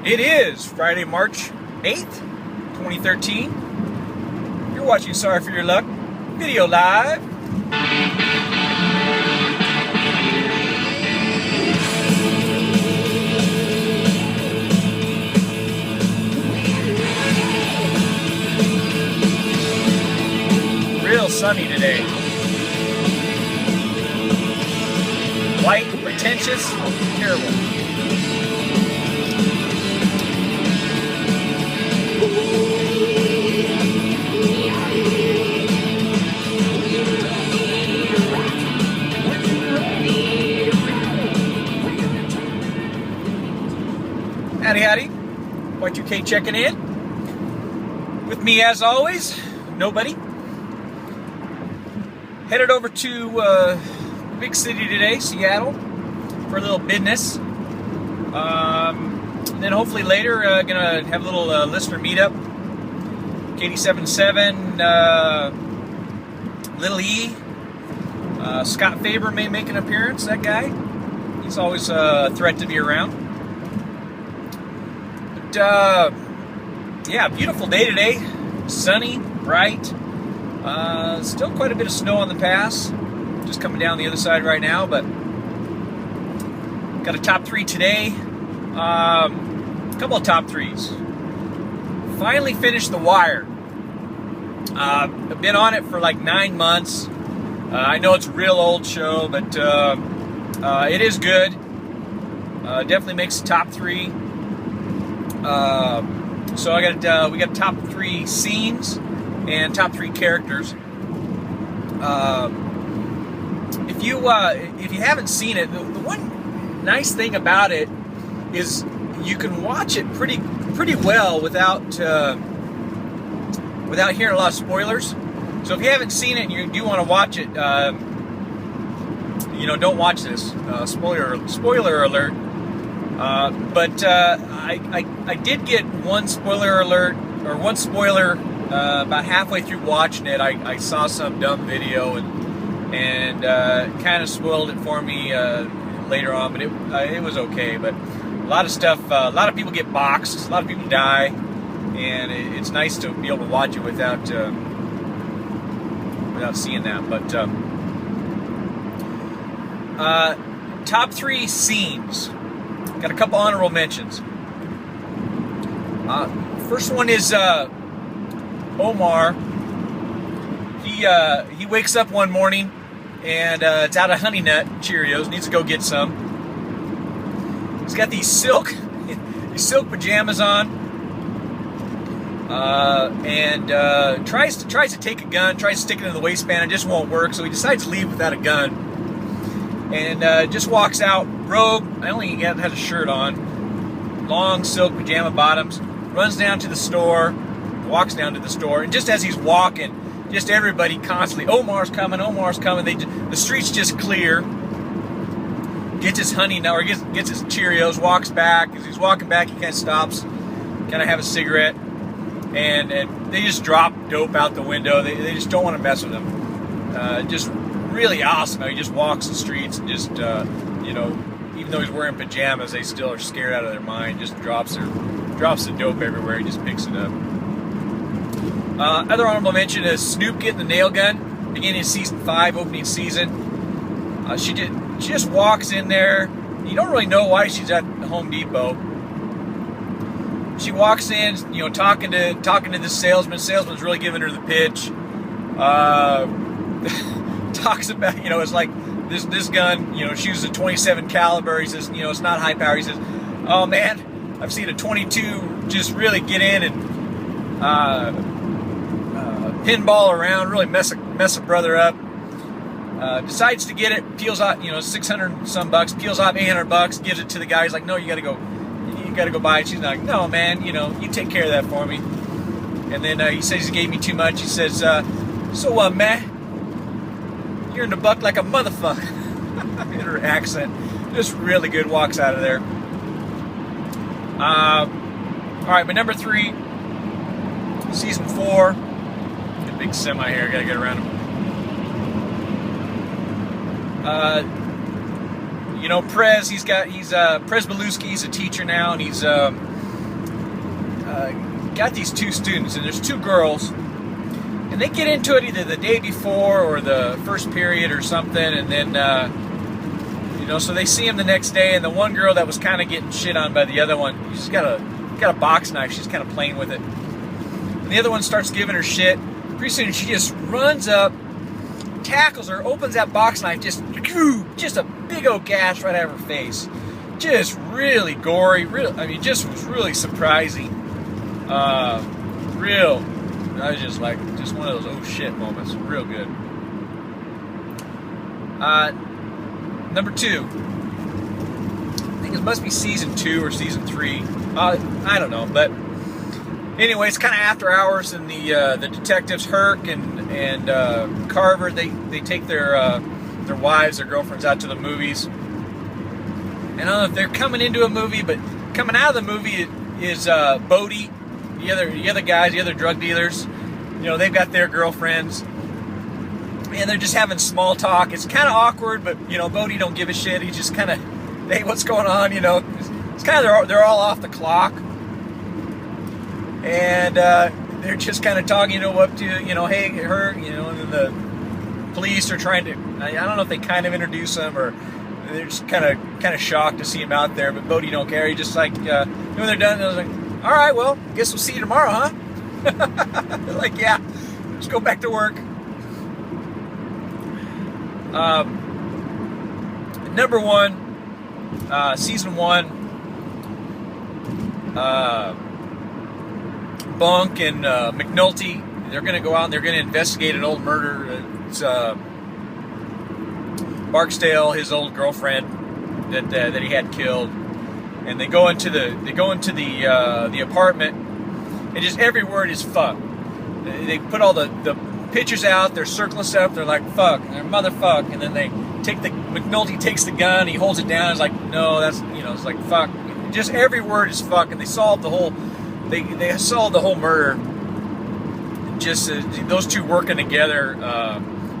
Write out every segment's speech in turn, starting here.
It is Friday, March 8th, 2013. You're watching Sorry for Your Luck video live. Real sunny today. White, pretentious, terrible. Howdy, howdy. Y2k checking in. With me, as always, nobody. Headed over to big city today, Seattle, for a little business. And then hopefully later, gonna have a little listener meetup. KD77, Little E, Scott Faber may make an appearance. That guy, he's always a threat to be around. But yeah, beautiful day today. Sunny, bright. Still quite a bit of snow on the pass. Just coming down the other side right now, but got a top three today. A couple of top threes. Finally finished The Wire. I've been on it for like 9 months. I know it's a real old show, but it is good. Definitely makes the top three. So we got top three scenes and top three characters. If you haven't seen it, the one nice thing about it is you can watch it pretty well without hearing a lot of spoilers. So if you haven't seen it and you do want to watch it, don't watch this. Spoiler alert. But I did get one spoiler alert, or one spoiler about halfway through watching it. I saw some dumb video and kind of spoiled it for me later on, but it was okay. But a lot of stuff, a lot of people get boxed, a lot of people die, and it's nice to be able to watch it without seeing that. But top three scenes. Got a couple honorable mentions. First one is Omar. He wakes up one morning and it's out of Honey Nut Cheerios. Needs to go get some. He's got these silk pajamas on, and tries to take a gun, tries to stick it in the waistband. It just won't work. So he decides to leave without a gun, and just walks out. Robe. I only has a shirt on. Long silk pajama bottoms. Runs down to the store. Walks down to the store, and just as he's walking, just everybody constantly, Omar's coming, Omar's coming. The streets just clear. Gets his Honey Nut, or gets his Cheerios. Walks back. As he's walking back, he kind of stops, kind of have a cigarette, and they just drop dope out the window. They just don't want to mess with him. Just really awesome. He just walks the streets and just even though he's wearing pajamas, they still are scared out of their mind. Just drops the dope everywhere. He just picks it up. Other honorable mention is Snoop getting the nail gun, beginning of season 5, opening season. She just walks in there. You don't really know why she's at Home Depot. She walks in, talking to the salesman. Salesman's really giving her the pitch. Talks about, it's like this gun, shoots a 27 caliber. He says, it's not high power. He says, oh man, I've seen a 22 just really get in and pinball around, really mess a brother up. Decides to get it, peels off, $600 some bucks, peels off $800, gives it to the guy. He's like, no, you gotta go buy it. She's like, no man, you take care of that for me. And then he says he gave me too much. He says, so what, man? You're in the buck like a motherfucker. In her accent, just really good. Walks out of there. All right, my number 3, season 4. Got a big semi here. Gotta get around him. Prez. Prez Belusky. He's a teacher now, and he's got these two students, and there's two girls, and they get into it either the day before or the first period or something, and then so they see him the next day, and the one girl that was kind of getting shit on by the other one, she's got a box knife, she's kind of playing with it, and the other one starts giving her shit. Pretty soon she just runs up, tackles her, opens that box knife, just a big old gash right out of her face. Just really gory, just was really surprising. I was just like, just one of those oh shit moments. Real good. Number 2. I think it must be season 2 or season 3. I don't know, but anyway, it's kind of after hours, and the detectives Herc and Carver, they take their wives, their girlfriends out to the movies. And I don't know if they're coming into a movie, but coming out of the movie is Bodie, the other guys, the other drug dealers. They've got their girlfriends, and they're just having small talk. It's kind of awkward, but Bodie don't give a shit. He's just kind of, hey, what's going on? It's kind of they're all off the clock, and they're just kind of talking, up to hey, her, and then the police are trying to. I don't know if they kind of introduce them or. They're just kind of shocked to see him out there, but Bodie don't care. He just like, when they're done, I was like, all right, well, guess we'll see you tomorrow, huh? Like, yeah, just go back to work. Number 1, season 1, Bunk and McNulty, they're going to go out and they're going to investigate an old murder. It's Barksdale, his old girlfriend that he had killed, and they go into the apartment, and just every word is fuck. They put all the pictures out, they're circling stuff, they're like fuck, and they're motherfuck, and then McNulty takes the gun, he holds it down, it's like no, that's it's like fuck. Just every word is fuck, and they solved the whole murder. Just those two working together.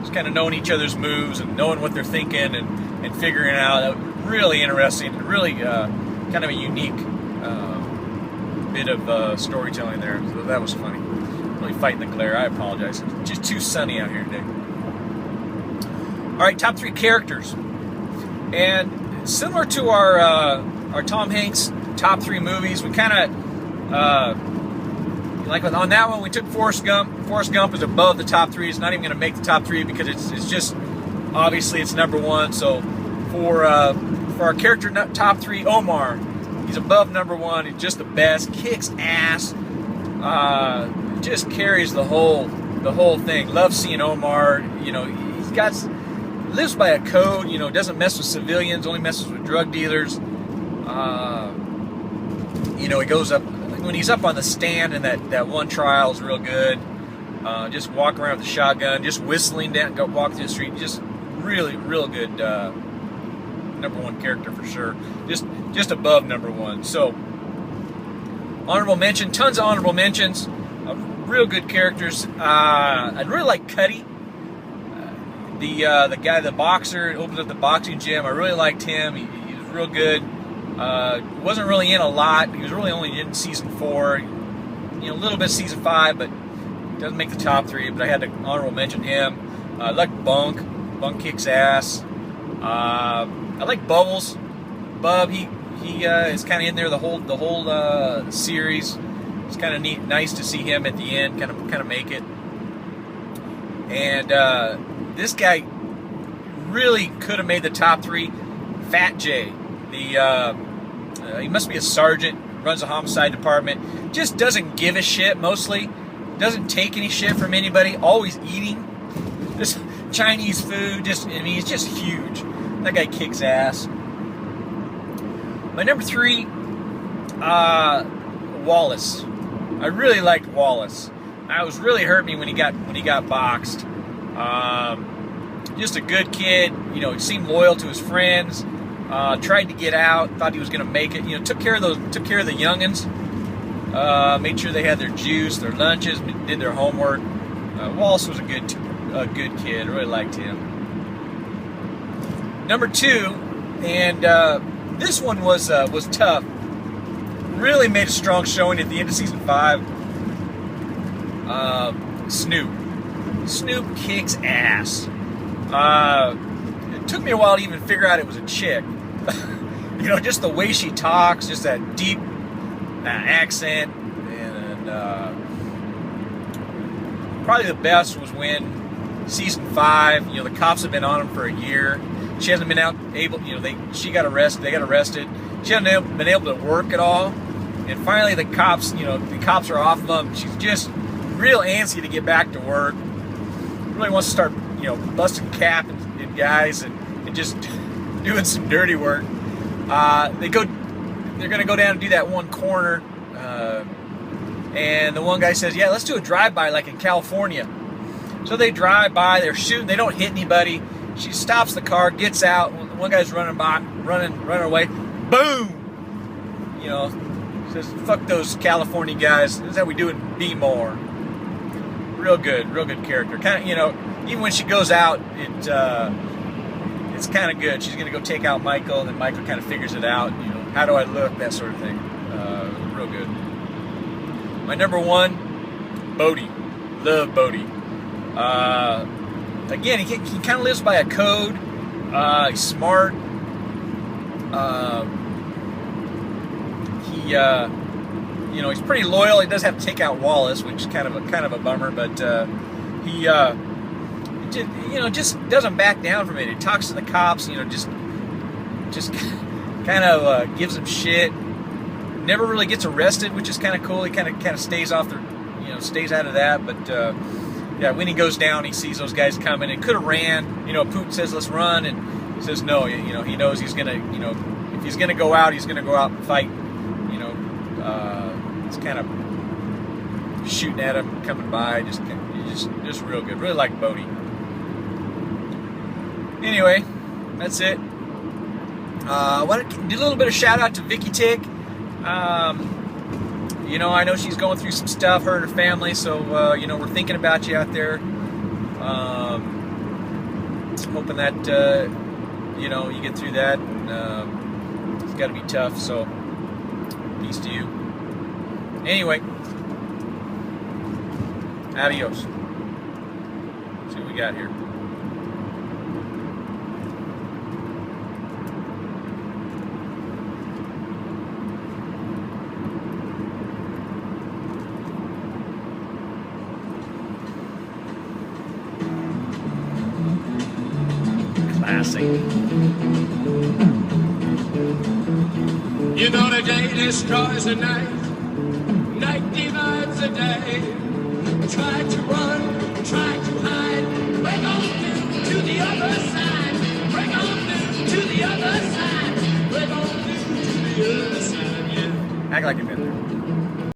Just kind of knowing each other's moves and knowing what they're thinking and figuring it out. Really interesting, really kind of a unique bit of storytelling there. So that was funny. Really fighting the glare. I apologize. It's just too sunny out here today. All right, top 3 characters, and similar to our Tom Hanks top 3 movies, we kind of like on that one we took Forrest Gump. Forrest Gump is above the top 3. It's not even going to make the top 3 because it's just obviously it's number 1. So for our character top 3, Omar, he's above number 1. He's just the best. Kicks ass. Just carries the whole thing. Love seeing Omar. He's lives by a code. Doesn't mess with civilians. Only messes with drug dealers. He goes up. When he's up on the stand in that one trial is real good. Just walk around with the shotgun, just whistling down, go walk through the street. Just really, real good number 1 character for sure. Just above number 1. So honorable mention, tons of honorable mentions. Real good characters. I really like Cuddy, the guy, the boxer, opens up the boxing gym. I really liked him. He was real good. Wasn't really in a lot. He was really only in season 4, a little bit season 5, but doesn't make the top 3. But I had to honorable mention him. I like Bunk. Bunk kicks ass. I like Bubbles. Bub. He is kind of in there the whole series. It's kind of neat, nice to see him at the end, kind of make it. And this guy really could have made the top 3. Fat J. He must be a sergeant, runs a homicide department, just doesn't give a shit mostly, doesn't take any shit from anybody, always eating this Chinese food, he's just huge. That guy kicks ass. My number 3, Wallace. I really liked Wallace. I was really hurt me when he got boxed. Just a good kid, he seemed loyal to his friends. Tried to get out, thought he was going to make it. Took care of the youngins. Made sure they had their juice, their lunches, did their homework. Wallace was a good kid. I really liked him. Number 2, and this one was tough. really made a strong showing at the end of season 5. Snoop. Snoop kicks ass. It took me a while to even figure out it was a chick. You know, just the way she talks, just that deep accent, and probably the best was when season 5, you know, the cops have been on him for a year. She hasn't been able, you know, she got arrested, they got arrested. She hasn't been able to work at all. And finally the cops, you know, the cops are off of them. She's just real antsy to get back to work. Really wants to start, you know, busting cap and guys and just doing some dirty work. They're going to go down and do that one corner. And the one guy says, yeah, let's do a drive-by like in California. So they drive by, they're shooting, they don't hit anybody. She stops the car, gets out. One guy's running away. Boom! You know, says, fuck those California guys. This is how we do it in B-more. Real good character. Kind of, you know, even when she goes out, it's kind of good. She's going to go take out Michael, and then Michael kind of figures it out. You know, how do I look? That sort of thing. Real good. My number 1, Bodie. Love Bodie. Again, he kind of lives by a code. He's smart. You know, he's pretty loyal. He does have to take out Wallace, which is kind of a bummer. But he just doesn't back down from it. He talks to the cops. You know, just kind of gives them shit. Never really gets arrested, which is kind of cool. He kind of stays off the, you know, stays out of that. But yeah, when he goes down, he sees those guys coming. And could have ran. You know, Putin says, let's run, and he says no. You know, he knows he's gonna, you know, if he's gonna go out, he's gonna go out and fight. You know, it's kind of shooting at him, coming by, just real good. Really like Bodie. Anyway, that's it. I want to do a little bit of shout out to Vicky Tick. You know, I know she's going through some stuff, her and her family, so, you know, we're thinking about you out there. Hoping that, you know, you get through that. And, it's got to be tough, so peace to you. Anyway, adios. See what we got here. Classic. You know the day destroys the night, night divides the day. Try to run, try to hide, break on through to the other side, break on through to the other side, break on through to the other side, yeah. Act like you've been there.